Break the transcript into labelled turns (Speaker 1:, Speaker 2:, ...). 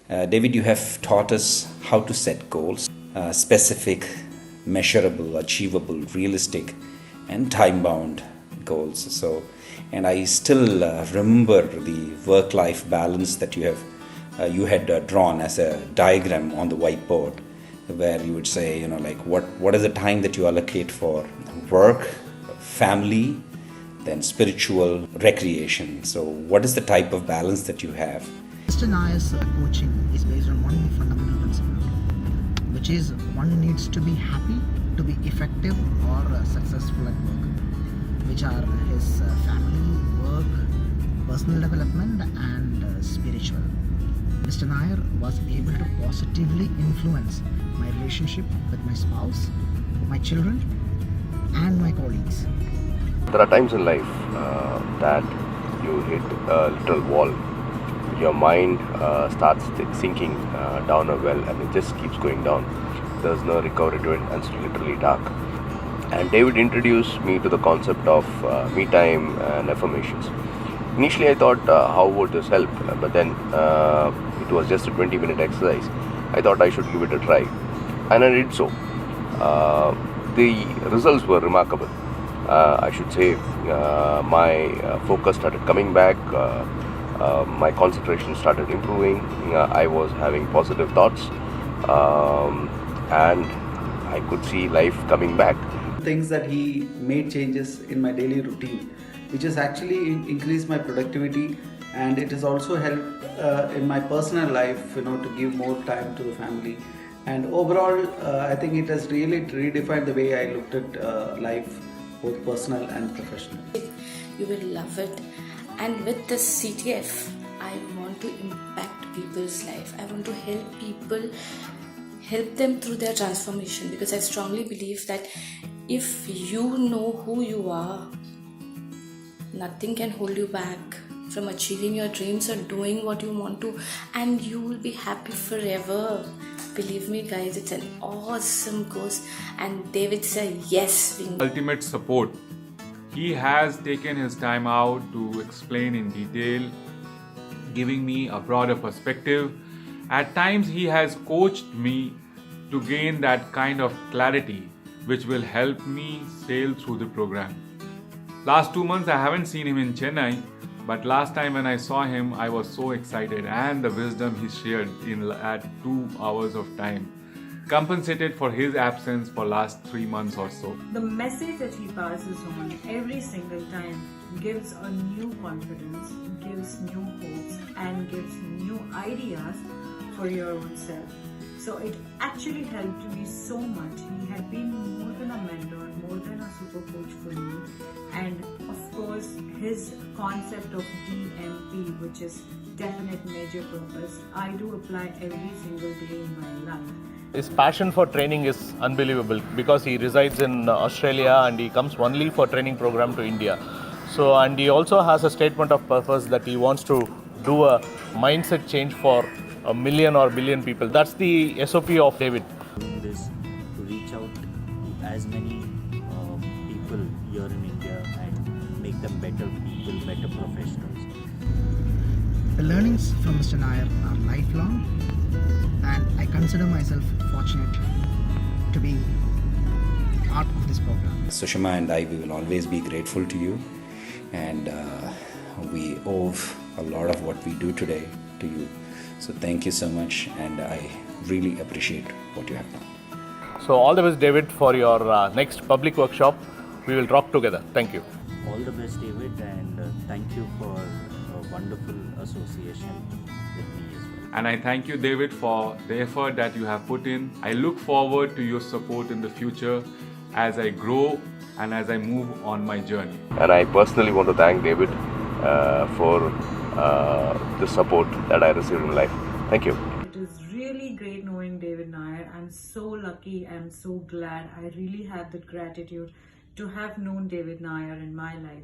Speaker 1: David, you have taught us how to set goals, specific, measurable, achievable, realistic, and time bound goals. And I still remember the work life balance that you had drawn as a diagram on the whiteboard, where you would say, like what is the time that you allocate for work, family, then spiritual recreation. So, what is the type of balance that you have?
Speaker 2: Mr. Nayar's coaching is based on one fundamental principle, which is one needs to be happy to be effective or successful at work, which are his family, work, personal development, and spiritual. Mr. Nayar was able to positively influence my relationship with my spouse, my children, and my colleagues.
Speaker 3: There are times in life that you hit a little wall. Your mind starts sinking down a well, and it just keeps going down. There's no recovery to it, and it's literally dark. And David introduced me to the concept of me time and affirmations. Initially, I thought, how would this help? But then it was just a 20-minute exercise. I thought I should give it a try, and I did so. The results were remarkable. I should say my focus started coming back. My concentration started improving. I was having positive thoughts, and I could see life coming back.
Speaker 4: Things that he made changes in my daily routine, which has actually increased my productivity, and it has also helped in my personal life, to give more time to the family. And overall, I think it has really redefined the way I looked at life, both personal and professional.
Speaker 5: You will love it. And with this CTF, I want to impact people's life. I want to help people, help them through their transformation, because I strongly believe that if you know who you are, nothing can hold you back from achieving your dreams or doing what you want to, and you will be happy forever. Believe me, guys, it's an awesome course, and David's a yes.
Speaker 6: Ultimate support. He has taken his time out to explain in detail, giving me a broader perspective. At times, he has coached me to gain that kind of clarity which will help me sail through the program. Last 2 months, I haven't seen him in Chennai, but last time when I saw him, I was so excited, and the wisdom he shared at 2 hours of time compensated for his absence for last 3 months or so.
Speaker 7: The message that he passes on every single time gives a new confidence, gives new hopes, and gives new ideas for your own self. So it actually helped me so much. He had been more than a mentor, more than a super coach for me. And of course, his concept of DMP, which is definite major purpose, I do apply every single day in my life.
Speaker 8: His passion for training is unbelievable, because he resides in Australia and he comes only for training program to India. So, and he also has a statement of purpose that he wants to do a mindset change for 1 million or billion people. That's the SOP of David.
Speaker 9: This to reach out to as many people here in India and make them better people, better professionals.
Speaker 2: The learnings from Mr. Nayar are lifelong, and I consider myself fortunate to be part of this program.
Speaker 1: Sushma and I, we will always be grateful to you, and we owe a lot of what we do today to you. So thank you so much, and I really appreciate what you have done.
Speaker 8: So all the best, David, for your next public workshop. We will rock together. Thank you.
Speaker 9: All the best, David, and thank you for a wonderful association with me as well.
Speaker 6: And I thank you, David, for the effort that you have put in. I look forward to your support in the future as I grow and as I move on my journey.
Speaker 3: And I personally want to thank David for the support that I received in life. Thank you.
Speaker 7: It is really great knowing David Nayar. I'm so lucky. I'm so glad. I really have the gratitude to have known David Nayar in my life.